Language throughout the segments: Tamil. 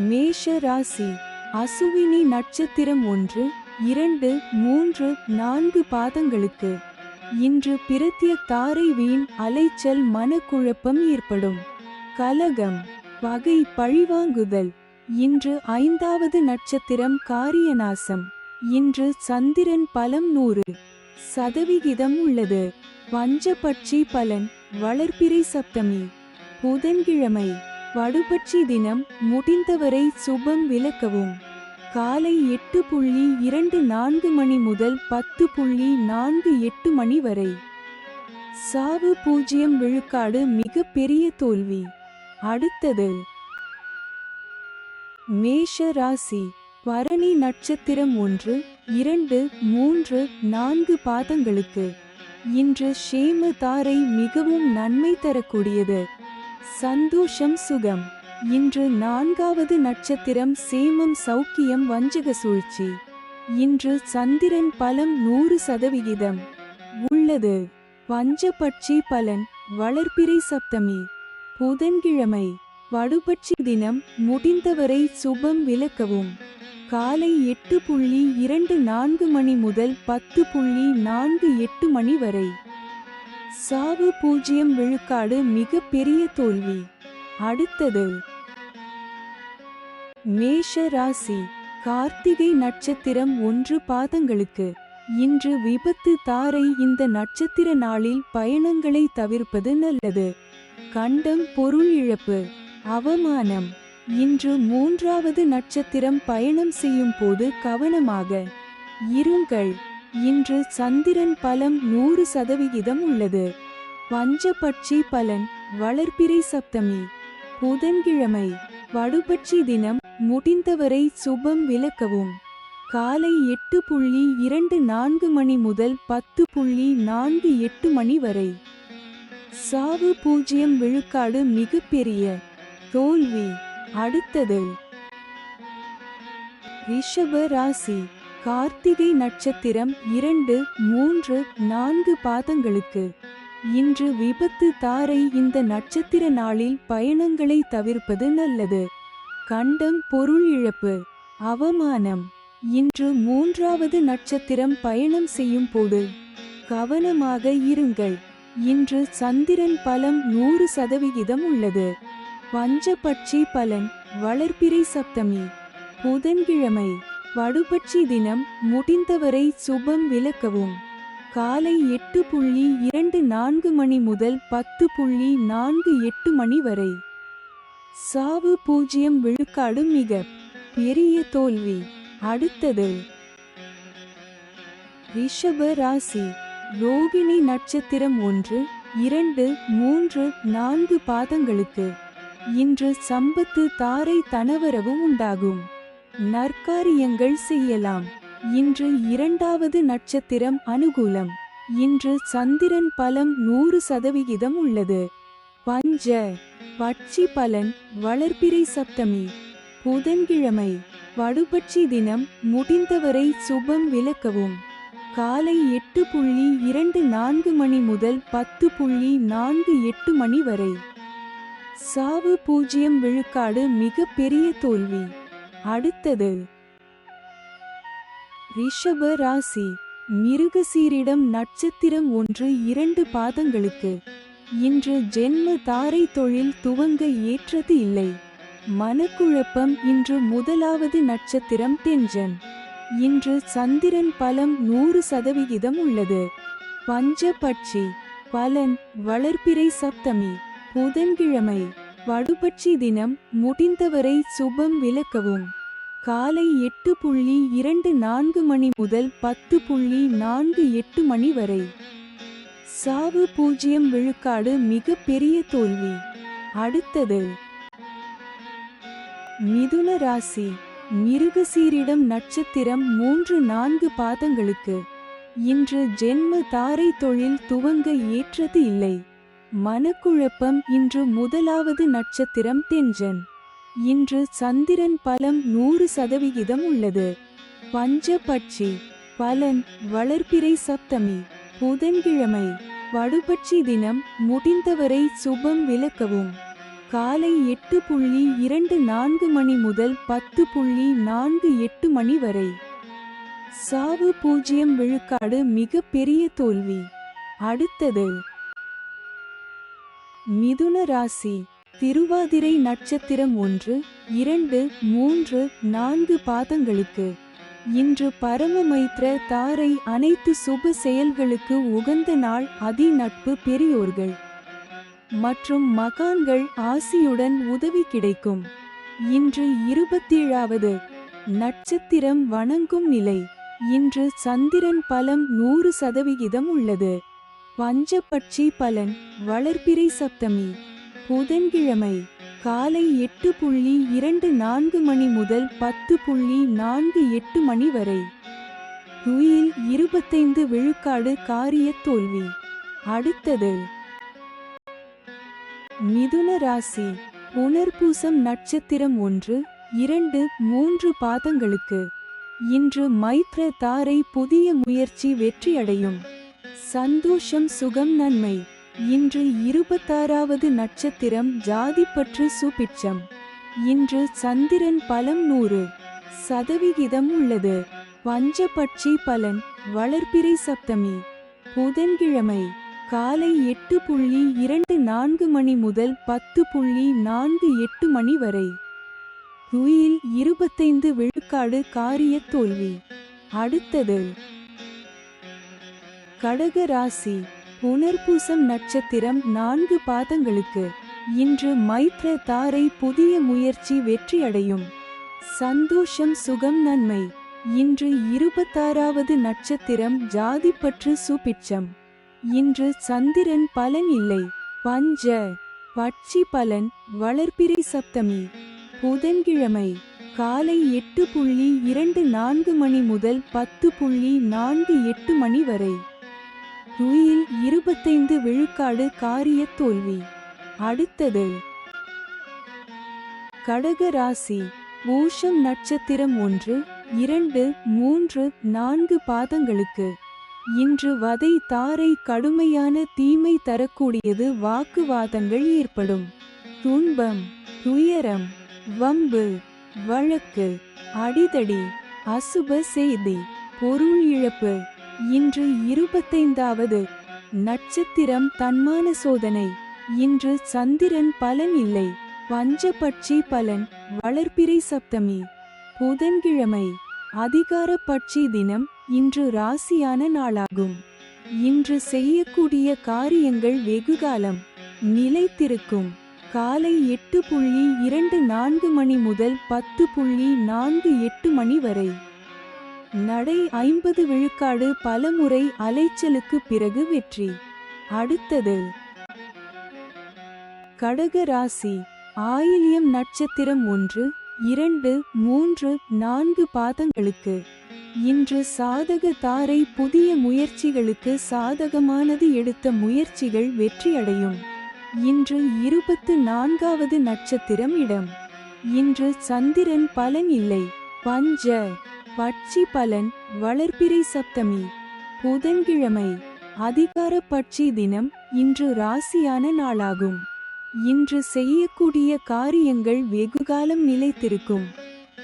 மேஷ ராசி. அசுவினி நட்சத்திரம் 1, 2, 3, 4 பாதங்களுக்கு இன்று பிரத்ய தாரை வீண் அலைச்சல் மனக்குழப்பம் ஏற்படும். கலகம், பகை, பழிவாங்குதல். இன்று 5வது நட்சத்திரம் காரியநாசம். இன்று சந்திரன் பலம் 100% உள்ளது. பஞ்சபட்சி பலன் வளர்பிறை சப்தமி. புதன்கிழமை வடுபட்சி தினம். முடிந்தவரை சுபம் விலக்கவும். காலை 8:24 மணி முதல் 10:48 மணி வரை. சாவு 0 விழுக்காடு, மிக பெரிய தோல்வி. அடுத்தது மேஷ ராசி. பரணி நட்சத்திரம் 1, 2, 3, 4 பாதங்களுக்கு இன்று ஷேம தாரை மிகவும் நன்மை தரக்கூடியது. சந்தோஷம், சுகம். இன்று 4வது நட்சத்திரம் சேமம், சௌக்கியம், வஞ்சக சூழ்ச்சி. இன்று சந்திரன் பலம் 100% உள்ளது. பஞ்சபட்சி பலன் வளர்பிறை சப்தமி. புதன்கிழமை வடுபட்சி தினம். முடிந்தவரை சுபம் விலக்கவும். காலை 8:24 மணி முதல் 10:48 மணி வரை. சாவு 0 விழுக்காடு, மிக பெரிய தோல்வி. அடுத்தது மேஷ ராசி. கார்த்திகை நட்சத்திரம் 1 பாதங்களுக்கு இன்று விபத்து தாரை. இந்த நட்சத்திர நாளில் பயணங்களை தவிர்ப்பது நல்லது. கண்டம், பொருள் இழப்பு, அவமானம். இன்று 3வது நட்சத்திரம் பயணம் செய்யும் போது கவனமாக இருங்கள். இன்று சந்திரன் பலம் 100% உள்ளது. பஞ்சபட்சி பலன் வளர்பிறை சப்தமி. புதன்கிழமை வடுபட்சி தினம். முடிந்தவரை சுபம் விலக்கவும். காலை 8:24 மணி முதல் 10:48 மணி வரை. சாவு 0 விழுக்காடு, மிக பெரிய தோல்வி. அடுத்தது ரிஷப ராசி. கார்த்திகை நட்சத்திரம் 2, 3, 4 பாதங்களுக்கு இன்று விபத்து தாரை. இந்த நட்சத்திர நாளில் பயணங்களை தவிர்ப்பது நல்லது. கண்டம், பொருள் இழப்பு, அவமானம். இன்று 3வது நட்சத்திரம் பயணம் செய்யும் போது கவனமாக இருங்கள். இன்று சந்திரன் பலம் 100% உள்ளது. பஞ்சபட்சி பலன் வளர்பிறை சப்தமி. புதன்கிழமை வடுபட்சி தினம். முடிந்தவரை சுபம் விலக்கவும். காலை 8:24 மணி முதல் 10:48 மணி வரை. சாவு 0 விழுக்காடு, மிக பெரிய தோல்வி. அடுத்தது ரிஷப ராசி. ரோகிணி நட்சத்திரம் 1, 2, 3, 4 பாதங்களுக்கு இன்று சம்பத்து தாரை. தனவரவு உண்டாகும். நற்காரியங்கள் செய்யலாம். இன்று 2வது நட்சத்திரம் அனுகூலம். இன்று சந்திரன் பலம் 100% உள்ளது. பஞ்ச பட்சி பலன் வளர்பிறை சப்தமி. புதன்கிழமை வடுபட்சி தினம். முடிந்தவரை சுபம் விலக்கவும். காலை 8:24 மணி முதல் 10:48 மணி வரை. சாவு 0 விழுக்காடு, மிக பெரிய தோல்வி. அடுத்தது ரிஷப ராசி. மிருகசீரிடம் நட்சத்திரம் 1, 2 பாதங்களுக்கு இன்று ஜென்ம தாரை. தொழில் துவங்க ஏற்றது இல்லை. மனக்குழப்பம். இன்று 1வது நட்சத்திரம் தெஞ்சன். இன்று சந்திரன் பலம் 100% உள்ளது. பஞ்சபட்சி பலன் வளர்பிறை சப்தமி. புதன்கிழமை வடுபட்சி தினம். முடிந்தவரை சுபம் விலக்கவும். காலை 8:24 மணி முதல் 10:48 மணி வரை. சாவு 0 விழுக்காடு, மிக பெரிய தோல்வி. அடுத்தது மிதுன ராசி. மிருகசீரிடம் நட்சத்திரம் 3, 4 பாதங்களுக்கு இன்று ஜென்ம தாரை. தொழில் துவங்க ஏற்றது இல்லை. மனக்குழப்பம். இன்று 1வது நட்சத்திரம் தெஞ்சன். இன்று சந்திரன் பலம் 100% உள்ளது. பஞ்சபட்சி பலன் வளர்பிறை சப்தமி. புதன்கிழமை வடுபட்சி தினம். முடிந்தவரை சுபம் விலக்கவும். காலை 8:24 மணி முதல் 10:48 மணி வரை. சாவு 0 விழுக்காடு மிக பெரிய தோல்வி. அடுத்தது மிதுன ராசி. திருவாதிரை நட்சத்திரம் 1, 2, 3, 4 பாதங்களுக்கு. இன்று பரமமைத்ர தாரை அனைத்து சுப செயல்களுக்கு உகந்த நாள். அதி நட்பு, பெரியோர்கள் மற்றும் மகான்கள் ஆசியுடன் உதவி கிடைக்கும். இன்று 27வது நட்சத்திரம் வணங்கும் நிலை. இன்று சந்திரன் பலம் 100% உள்ளது. பஞ்சபட்சி பலன். வளர்பிறை சப்தமி புதன்கிழமை காலை 8:24 மணி முதல் 10:48 மணி வரை. துயில் 25 விழுக்காடு காரிய தோல்வி. அடுத்தது மிதுன ராசி. புனர்பூசம் நட்சத்திரம் 1, 2, 3 பாதங்களுக்கு. இன்று மைத்ர தாரை புதிய முயற்சி வெற்றியடையும். சந்தோஷம், சுகம், நன்மை. இன்று 26வது நட்சத்திரம் ஜாதிப்பற்று, சுபிட்சம். இன்று சந்திரன் பலம் 100% உள்ளது. பஞ்சபட்சி பலன். வளர்பிறை சப்தமி புதன்கிழமை காலை 8:24 மணி முதல் 10:48 மணி வரை. துயில் 25 விழுக்காடு காரிய தோல்வி. அடுத்தது கடக ராசி. புனர்பூசம் நட்சத்திரம் 4 பாதங்களுக்கு. இன்று மைத்ர தாரை புதிய முயற்சி வெற்றியடையும். சந்தோஷம், சுகம், நன்மை. இன்று 26வது நட்சத்திரம் ஜாதிப்பற்று, சுபிட்சம். இன்று சந்திரன் பலன் இல்லை. பஞ்ச பட்சி பலன். வளர்பிறை சப்தமி புதன்கிழமை காலை 8:24 மணி முதல் 10:48 மணி வரை. துயில் 25 விழுக்காடு காரிய தோல்வி. அடுத்தது கடக ராசி. பூஷம் நட்சத்திரம் 1, 2, 3, 4 பாதங்களுக்கு. இன்று வதை தாரை கடுமையான தீமை தரக்கூடியது. வாக்குவாதங்கள் ஏற்படும். துன்பம், துயரம், வம்பு, வழக்கு, அடிதடி, அசுப செய்தி, பொருள் இழப்பு. இன்று 25வது நட்சத்திரம் தன்மான சோதனை. இன்று சந்திரன் பலன் இல்லை. பஞ்சபட்சி பலன். வளர்பிறை சப்தமி புதன்கிழமை அதிகார பட்சி தினம். இன்று ராசியான நாளாகும். இன்று செய்யக்கூடிய காரியங்கள் வெகுகாலம் நிலைத்திருக்கும். காலை 8:24 மணி முதல் 10:48 மணி வரை. நடை 50 விழுக்காடு பலமுறை அலைச்சலுக்கு பிறகு வெற்றி. அடுத்தது கடக ராசி. ஆயில்யம் நட்சத்திரம் 1, 2, 3, 4 பாதங்களுக்கு. இன்று சாதக தாரை புதிய முயற்சிகளுக்கு சாதகமானது. எடுத்த முயற்சிகள் வெற்றியடையும். இன்று 24வது நட்சத்திரம் இடம். இன்று சந்திரன் பலன் இல்லை. பஞ்ச பட்சி பலன். வளர்பிறை சப்தமி புதன்கிழமை அதிகார பட்சி தினம். இன்று ராசியான நாளாகும். இன்று செய்யக்கூடிய காரியங்கள் வெகுகாலம் நிலைத்திருக்கும்.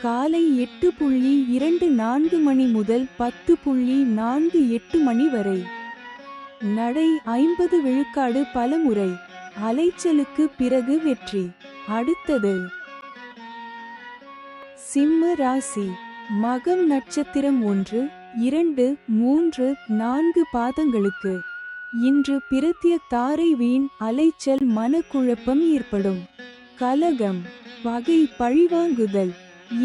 காலை 8:24 மணி முதல் 10:48 மணி வரை. நடை 50 விழுக்காடு பலமுறை அலைச்சலுக்கு பிறகு வெற்றி. அடுத்தது சிம்ம ராசி. மகம் நட்சத்திரம் 1, 2, 3, 4 பாதங்களுக்கு. இன்று பிரத்ய தாரை வீண் அலைச்சல், மனக்குழப்பம் ஏற்படும். கலகம், பகை, பழிவாங்குதல்.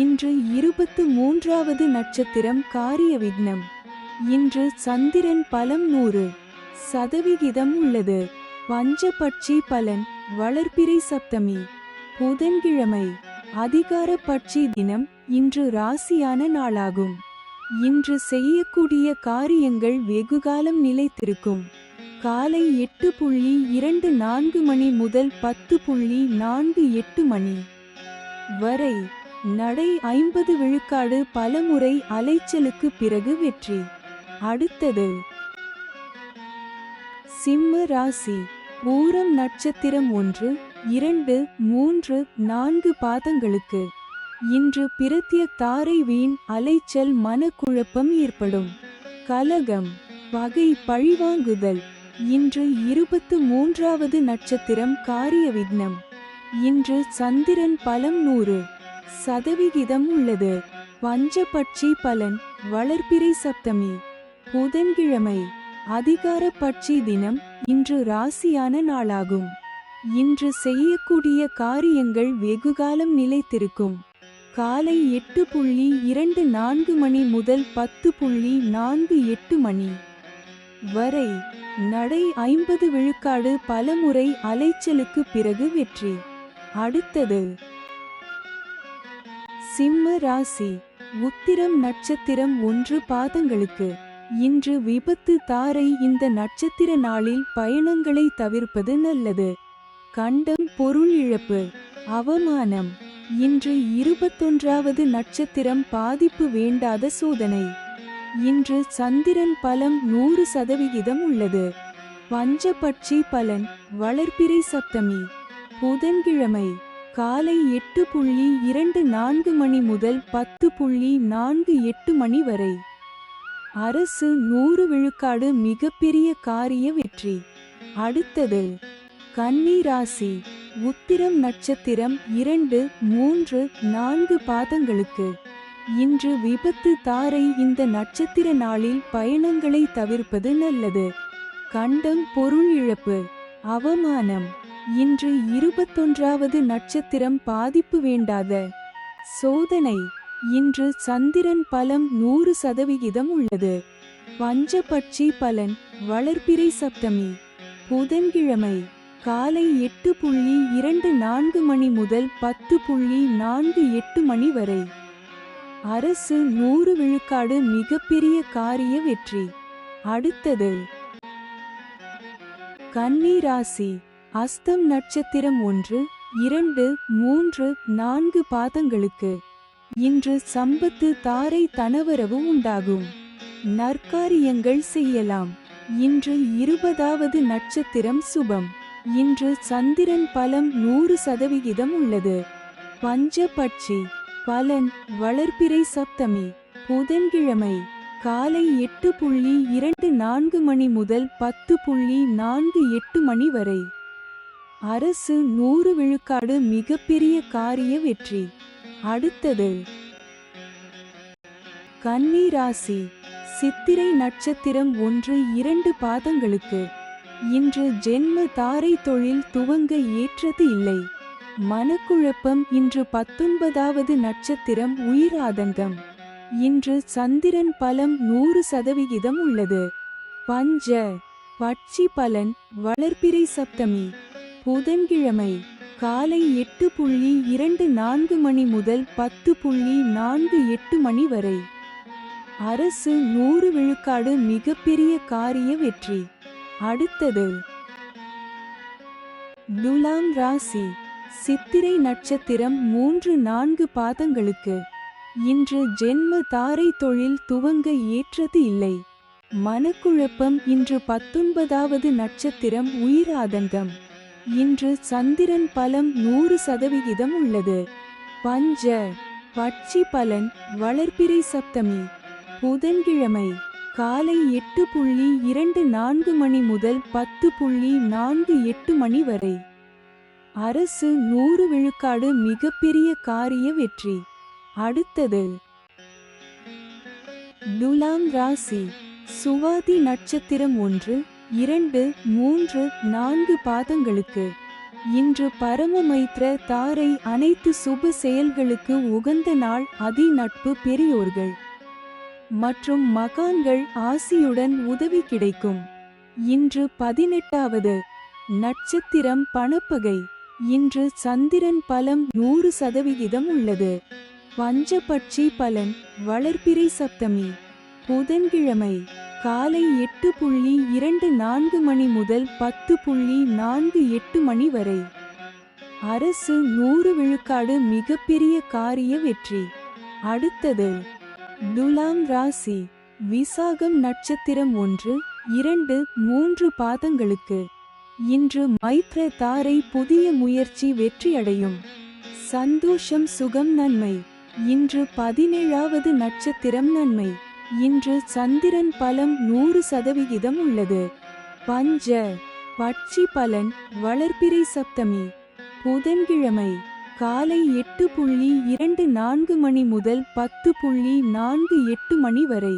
இன்று 23வது நட்சத்திரம் காரிய விக்னம். இன்று சந்திரன் பலம் 100% உள்ளது. பஞ்சபட்சி பலன். வளர்பிறை சப்தமி புதன்கிழமை அதிகார பட்சி தினம். இன்று ராசியான நாளாகும். இன்று செய்யக்கூடிய காரியங்கள் வெகுகாலம் நிலைத்திருக்கும். காலை 8:24 மணி முதல் 10:48 மணி வரை. நடை 50 விழுக்காடு பலமுறை அலைச்சலுக்கு பிறகு வெற்றி. அடுத்தது சிம்ம ராசி. பூரம் நட்சத்திரம் 1, 2, 3, 4 பாதங்களுக்கு இன்று பிரத்ய தாரை வீண் அலைச்சல் மனக்குழப்பம் ஏற்படும். கலகம், பகை, பழிவாங்குதல். இன்று 23வது நட்சத்திரம் காரிய விக்னம். இன்று சந்திரன் பலம் 100% உள்ளது. பஞ்சபட்சி பலன் வளர்பிறை சப்தமி புதன்கிழமை அதிகார பட்சி தினம். இன்று ராசியான நாளாகும். இன்று செய்யக்கூடிய காரியங்கள் வெகுகாலம் நிலைத்திருக்கும். காலை 8:24 மணி முதல் 10:48 மணி வரை. நடை 50 விழுக்காடு. பலமுறை அலைச்சலுக்கு பிறகு வெற்றி. அடுத்தது சிம்ம ராசி. உத்திரம் நட்சத்திரம் 1 பாதங்களுக்கு இன்று விபத்து தாரை. இந்த நட்சத்திர நாளில் பயணங்களை தவிர்ப்பது நல்லது. கண்டம், பொருள் இழப்பு, அவமானம். இன்று 21வது நட்சத்திரம் பாதிப்பு வேண்டாத சோதனை. இன்று சந்திரன் பலம் 100% உள்ளது. பஞ்சபட்சி பலன் வளர்பிறை சப்தமி புதன்கிழமை காலை 8:24 மணி முதல் 10:48 மணி வரை. அரசு 100 விழுக்காடு. மிகப்பெரிய காரிய வெற்றி. அடுத்தது கன்னி ராசி. உத்திரம் நட்சத்திரம் 2, 3, 4 பாதங்களுக்கு இன்று விபத்து தாரை. இந்த நட்சத்திர நாளில் பயணங்களை தவிர்ப்பது நல்லது. கண்டம், பொருள் இழப்பு, அவமானம். இன்று 21வது நட்சத்திரம் பாதிப்பு வேண்டாத சோதனை. இன்று சந்திரன் பலம் 100% உள்ளது. பஞ்சபட்சி பலன் வளர்பிறை சப்தமி புதன்கிழமை காலை 8:24 மணி முதல் 10:48 மணி வரை. அரசு 100 விழுக்காடு. மிகப்பெரிய காரிய வெற்றி. அடுத்தது கன்னி ராசி. அஸ்தம் நட்சத்திரம் 1, 2, 3, 4 பாதங்களுக்கு இன்று சம்பத்து தாரை. தனவரவு உண்டாகும். நற்காரியங்கள் செய்யலாம். இன்று 20வது நட்சத்திரம் சுபம். இன்று சந்திரன் பலம் 100% உள்ளது. பஞ்சபட்சி பலன் வளர்பிறை சப்தமி புதன்கிழமை காலை 8:24 மணி முதல் 10:48 மணி வரை. அரசு 100 விழுக்காடு. மிகப்பெரிய காரிய வெற்றி. அடுத்தது கன்னி ராசி. சித்திரை நட்சத்திரம் 1, 2 பாதங்களுக்கு இன்று ஜென்ம தாரை. தொழில் துவங்க ஏற்றது இல்லை. மனக்குழப்பம். இன்று 19வது நட்சத்திரம் உயிர் ஆதங்கம். இன்று சந்திரன் பலம் 100% உள்ளது. பஞ்ச பட்சி பலன் வளர்பிறை சப்தமி புதன்கிழமை காலை 8:24 மணி முதல் 10:48 மணி வரை. அரசு 100 விழுக்காடு. மிகப்பெரிய காரிய வெற்றி. அடுத்தது துலாம் ராசி. சித்திரை நட்சத்திரம் 3, 4 பாதங்களுக்கு இன்று ஜென்ம தாரை. தொழில் துவங்க ஏற்றது இல்லை. மனக்குழப்பம். இன்று 19வது நட்சத்திரம் உயிர் ஆதங்கம். இன்று சந்திரன் பலம் 100% உள்ளது. பஞ்ச பட்சி பலன் வளர்பிறை சப்தமி புதன்கிழமை காலை 8:24 மணி முதல் 10:48 மணி வரை. அரசு 100 விழுக்காடு. மிகப்பெரிய காரிய வெற்றி. அடுத்தது துலாம் ராசி. சுவாதி நட்சத்திரம் 1, 2, 3, 4 பாதங்களுக்கு இன்று பரமமைத்ர தாரை. அனைத்து சுப செயல்களுக்கு உகந்த நாள். அதி நட்பு, பெரியோர்கள் மற்றும் மகான்கள் ஆசியுடன் உதவி கிடைக்கும். இன்று 18வது நட்சத்திரம் பணப்பகை. இன்று சந்திரன் பலம் 100% உள்ளது. பஞ்சபட்சி பலன் வளர்பிறை சப்தமி புதன்கிழமை காலை 8:24 மணி முதல் 10:48 மணி வரை. அரசு 100 விழுக்காடு. மிகப்பெரிய காரிய வெற்றி. அடுத்தது துலாம் ராசி. விசாகம் நட்சத்திரம் 1, 2, 3 பாதங்களுக்கு இன்று மைத்ர தாரை புதிய முயற்சி வெற்றியடையும். சந்தோஷம் சுகம் நன்மை. இன்று 17வது நட்சத்திரம் நன்மை. இன்று சந்திரன் பலம் 100% உள்ளது. பஞ்ச பட்சி பலன் வளர்பிறை சப்தமி புதன்கிழமை காலை 8:24 மணி முதல் 10:48 மணி வரை.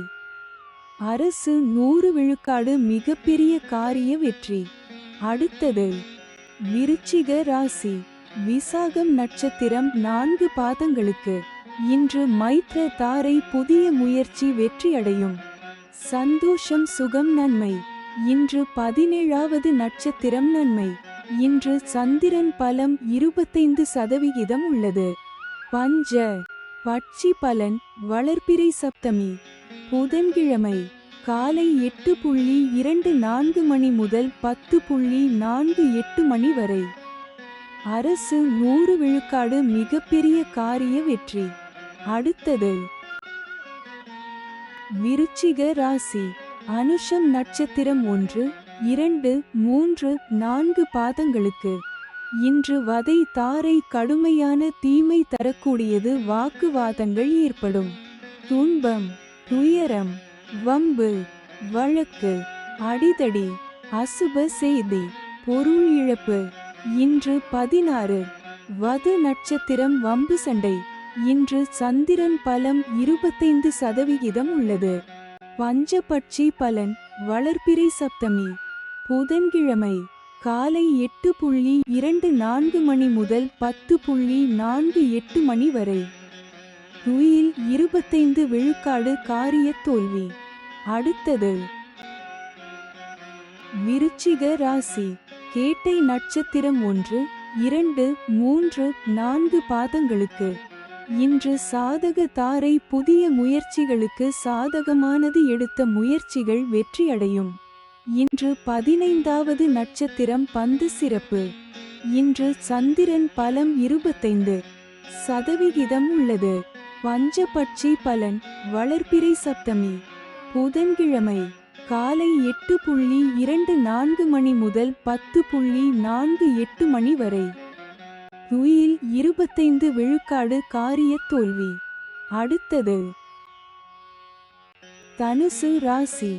அரசு 100 விழுக்காடு மிகப்பெரிய காரிய வெற்றி. அடுத்தது விருச்சிக ராசி. விசாகம் நட்சத்திரம் 4 பாதங்களுக்கு. இன்று மைத்ர தாரை புதிய முயற்சி வெற்றியடையும். சந்தோஷம் சுகம் நன்மை. இன்று 17வது நட்சத்திரம் நன்மை. இன்று சந்திரன் பலம் 25% உள்ளது. பஞ்ச பட்சி பலன் வளர்பிறை சப்தமி புதன்கிழமை காலை 8:24 மணி முதல் 10:48 மணி வரை. அரசு 100 விழுக்காடு மிகப்பெரிய காரிய வெற்றி. அடுத்தது விருச்சிக ராசி. அனுஷம் நட்சத்திரம் 1, 2, 3, 4 பாதங்களுக்கு. இன்று வதை தாரை கடுமையான தீமை தரக்கூடியது. வாக்குவாதங்கள் ஏற்படும். துன்பம் துயரம் வம்பு வழக்கு அடிதடி அசுப செய்தி பொருள் இழப்பு. இன்று 16 வது நட்சத்திரம் வம்பு சண்டை. இன்று சந்திரன் பலம் 25% உள்ளது. பஞ்சபட்சி பலன் வளர்பிறை சப்தமி புதன்கிழமை காலை 8:24 மணி முதல் 10:48 மணி வரை. துயில் 25 விழுக்காடு காரிய தோல்வி. அடுத்தது விருச்சிக ராசி. கேட்டை நட்சத்திரம் 1, 2, 3, 4 பாதங்களுக்கு. இன்று சாதக தாரை புதிய முயற்சிகளுக்கு சாதகமானது. எடுத்த முயற்சிகள் வெற்றியடையும். இன்று 15வது நட்சத்திரம் பந்து சிறப்பு. இன்று சந்திரன் பலம் 25% உள்ளது. பஞ்சபட்சி பலன் வளர்பிறை சப்தமி புதன்கிழமை காலை 8:24 மணி முதல் 10:48 மணி வரை. துயில் 25 விழுக்காடு காரிய தோல்வி. அடுத்தது தனுசு ராசி.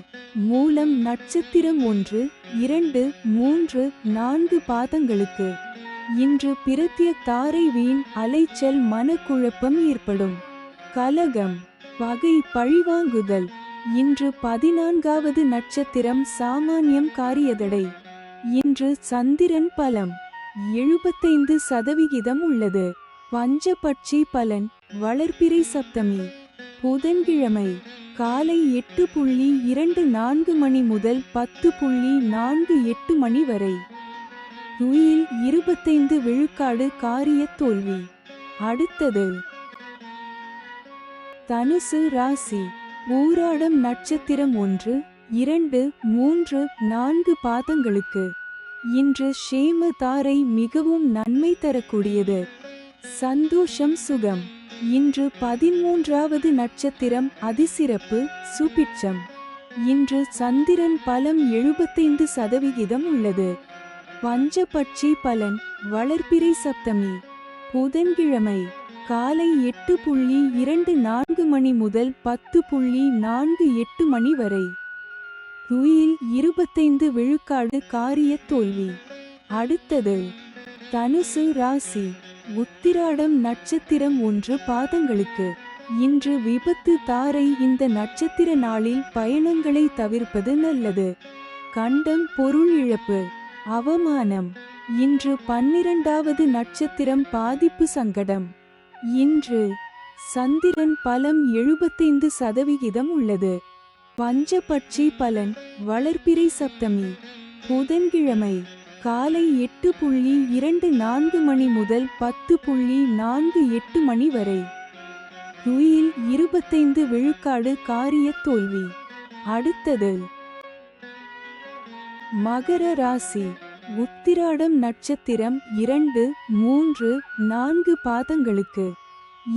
மூலம் நட்சத்திரம் 1, 2, 3, 4 பாதங்களுக்கு. இன்று பிரத்ய தாரை வீண் அலைச்சல் மனக்குழப்பம் ஏற்படும். கலகம் பகை பழிவாங்குதல். இன்று 14வது நட்சத்திரம் சாமானியம் காரியதடை. இன்று சந்திரன் பலம் 75% உள்ளது. பஞ்சபட்சி பலன் வளர்பிறை சப்தமி புதன்கிழமை காலை 8:24 மணி முதல் 10:48 மணி வரை. துயில் 25 விழுக்காடு காரிய தோல்வி. அடுத்தது தனுசு ராசி. ஊராடம் நட்சத்திரம் 1, 2, 3, 4 பாதங்களுக்கு. இன்று ஷேம தாரை மிகவும் நன்மை தரக்கூடியது. சந்தோஷம் சுகம். இன்று 13வது நட்சத்திரம் அதிசிறப்பு சுபிட்சம். இன்று சந்திரன் பலம் 75% உள்ளது. பஞ்சபட்சி பலன் வளர்பிறை சப்தமி புதன்கிழமை காலை 8:24 மணி முதல் 10:48 மணி வரை. துயில் 25 விழுக்காடு காரிய தோல்வி. அடுத்தது தனுசு ராசி. உத்திராடம் நட்சத்திரம் 1 பாதங்களுக்கு. இன்று விபத்து தாரை. இந்த நட்சத்திர நாளில் பயணங்களை தவிர்ப்பது நல்லது. கண்டம் பொருள் இழப்பு அவமானம். இன்று 12வது நட்சத்திரம் பாதிப்பு சங்கடம். இன்று சந்திரன் பலம் 75% உள்ளது. பஞ்சபட்சி பலன் வளர்பிறை சப்தமி புதன்கிழமை காலை 8:24 மணி முதல் 10:48 மணி வரை. துயில் 25 விழுக்காடு காரிய தோல்வி. அடுத்தது மகர ராசி. உத்திராடம் நட்சத்திரம் 2, 3, 4 பாதங்களுக்கு.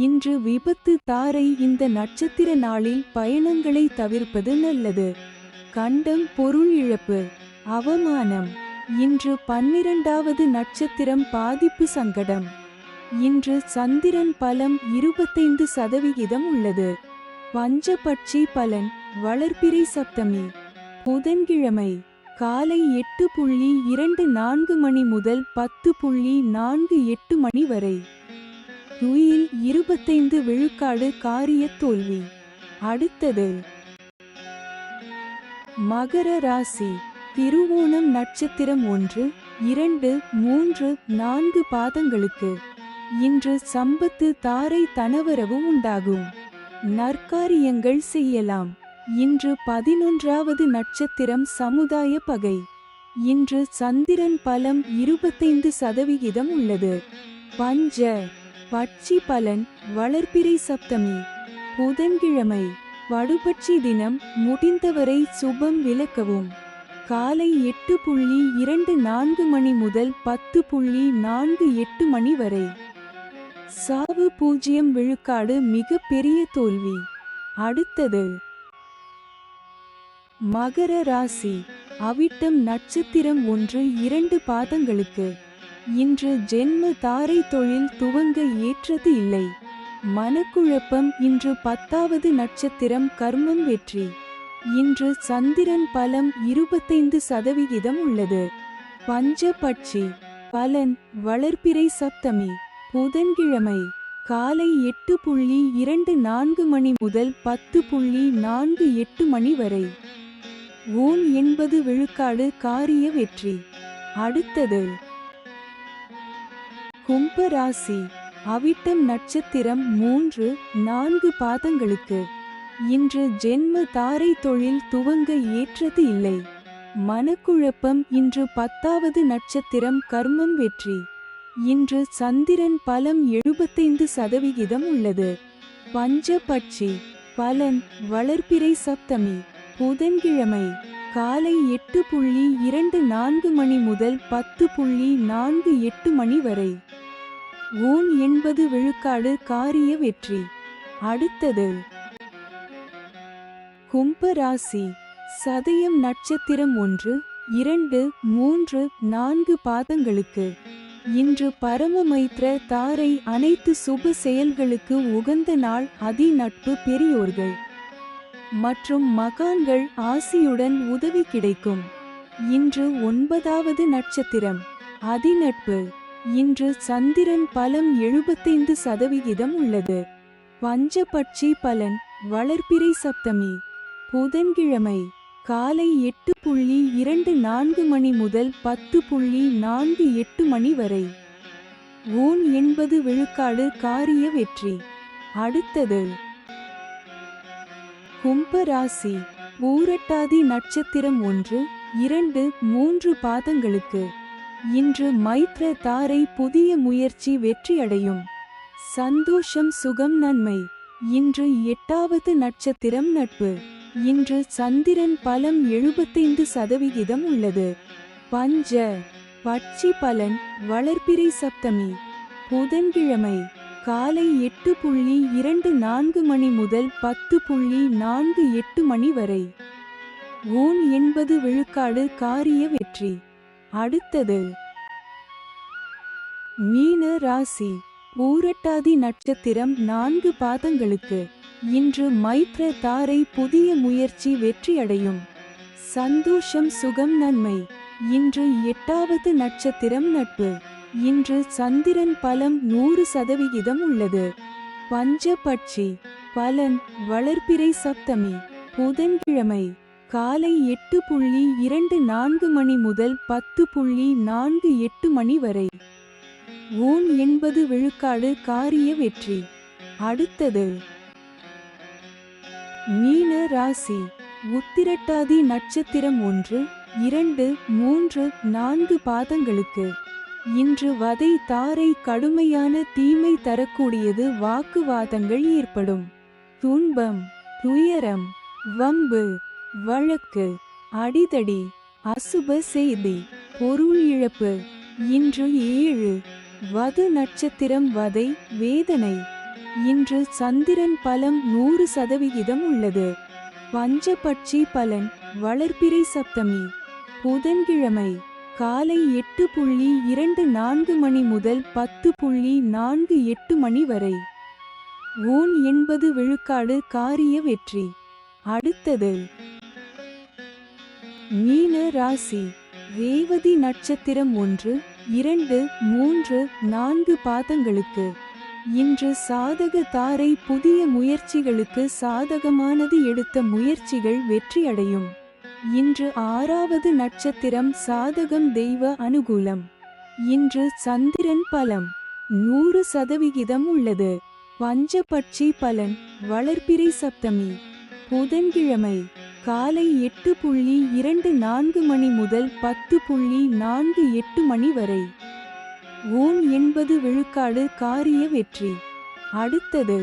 இன்று விபத்து தாரை. இந்த நட்சத்திர நாளில் பயணங்களை தவிர்ப்பது நல்லது. கண்டம் பொருள் இழப்பு அவமானம். இன்று 12வது நட்சத்திரம் பாதிப்பு சங்கடம். இன்று சந்திரன் பலம் 25% உள்ளது. பஞ்சபட்சி பலன் வளர்பிறை சப்தமி. புதன்கிழமை காலை 8:24 மணி முதல் 10:48 மணி வரை. துயில் 25 விழுக்காடு காரிய தோல்வி. அடுத்தது மகர ராசி. திருவோணம் நட்சத்திரம் 1, 2, 3, 4 பாதங்களுக்கு இன்று சம்பத்து தாரை தனவரவு உண்டாகும். நற்காரியங்கள் செய்யலாம். இன்று 11வது நட்சத்திரம் சமுதாய பகை. இன்று சந்திரன் பலம் 25% உள்ளது. பஞ்ச பட்சி பலன் வளர்பிறை சப்தமி. புதன்கிழமை வடுபட்சி தினம். முடிந்தவரை சுபம் விலக்கவும். காலை 8:24 மணி முதல் 10:48 மணி வரை. சாவு 0 விழுக்காடு மிக பெரிய தோல்வி. அடுத்தது மகர ராசி. அவிட்டம் நட்சத்திரம் 1, 2 பாதங்களுக்கு இன்று ஜென்ம தாரை தொழில் துவங்க ஏற்றது இல்லை. மனக்குழப்பம். இன்று 10வது நட்சத்திரம் கர்மம் வெற்றி. இன்று சந்திரன் பலம் 25% உள்ளது. பஞ்சபட்சி பலன் வளர்பிறை சப்தமி. புதன்கிழமை காலை 8:24 மணி முதல் 10:48 மணி வரை. ஊன் 80 விழுக்காடு காரிய வெற்றி. அடுத்தது கும்பராசி. அவிட்டம் நட்சத்திரம் 3, 4 பாதங்களுக்கு இன்று ஜென்ம தாரை தொழில் துவங்க ஏற்றது இல்லை. மனக்குழப்பம். இன்று 10வது நட்சத்திரம் கர்மம் வெற்றி. இன்று சந்திரன் பலம் 75% உள்ளது. பஞ்சபட்சி பலன் வளர்பிறை சப்தமி. புதன்கிழமை காலை 8:24 மணி முதல் 10:48 மணி வரை. ஊன் 80 விழுக்காடு காரிய வெற்றி. அடுத்தது கும்பராசி. சதயம் நட்சத்திரம் 1, 2, 3, 4 பாதங்களுக்கு இன்று பரமமைத்ர தாரை. அனைத்து சுப செயல்களுக்கு உகந்த நாள். அதி நட்பு பெரியோர்கள் மற்றும் மகான்கள் ஆசியுடன் உதவி கிடைக்கும். இன்று 9வது நட்சத்திரம் அதிநட்பு. இன்று சந்திரன் பலம் 75% உள்ளது. பஞ்சபட்சி பலன் வளர்பிறை சப்தமி. புதன்கிழமை காலை 8:24 மணி முதல் 10:48 மணி வரை. ஊன் 80 விழுக்காடு காரிய வெற்றி. அடுத்தது கும்பராசி. பூரட்டாதி நட்சத்திரம் 1, 2, 3 பாதங்களுக்கு இன்று மைத்ர தாரை. புதிய முயற்சி வெற்றியடையும். சந்தோஷம் சுகம் நன்மை. இன்று 8வது நட்சத்திரம் நட்பு. இன்று சந்திரன் பலம் 75% உள்ளது. பஞ்ச பட்சி பலன் வளர்பிறை சப்தமி. புதன்கிழமை காலை 8:24 மணி முதல் 10:48 மணி வரை. ஊன் 80 விழுக்காடு காரிய வெற்றி. அடுத்தது மீன ராசி. பூரட்டாதி நட்சத்திரம் 4 பாதங்களுக்கு இன்று மைத்ர தாரை. புதிய முயற்சி வெற்றியடையும். சந்தோஷம் சுகம் நன்மை. இன்று 8வது நட்சத்திரம் நட்பு. இன்று சந்திரன் பலம் 100% உள்ளது. பஞ்சபட்சி பலன் வளர்பிறை சப்தமி. புதன்கிழமை காலை 8:24 மணி முதல் 10:48 மணி வரை. ஊன் 80 விழுக்காடு காரிய வெற்றி. அடுத்தது மீன ராசி. உத்திரட்டாதி நட்சத்திரம் 1, 2, 3, 4 பாதங்களுக்கு இன்று வதை தாரை. கடுமையான தீமை தரக்கூடியது. வாக்குவாதங்கள் ஏற்படும். துன்பம் துயரம் வம்பு வழக்கு அடிதடி அசுப செய்தி பொருள் இழப்பு. இன்று 7 வது நட்சத்திரம் வதை வேதனை. இன்று சந்திரன் பலம் 100% உள்ளது. பஞ்சபட்சி பலன் வளர்பிறை சப்தமி. புதன்கிழமை காலை 8:24 மணி முதல் 10:48 மணி வரை. ஓன் 80 விழுக்காடு காரிய வெற்றி. அடுத்தது மீன ராசி. ரேவதி நட்சத்திரம் 1, 2, 3, 4 பாதங்களுக்கு இன்று சாதக தாரை. புதிய முயற்சிகளுக்கு சாதகமானது. எடுத்த முயற்சிகள் வெற்றியடையும். இன்று 6வது நட்சத்திரம் சாதகம். தெய்வ அனுகூலம். இன்று சந்திரன் பலம் 100% உள்ளது. பஞ்சபட்சி பலன். வளர்பிறை சப்தமி புதன்கிழமை காலை 8:24 மணி முதல் 10:48 மணி வரை. ஓன் 80 விழுக்காடு காரிய வெற்றி. அடுத்தது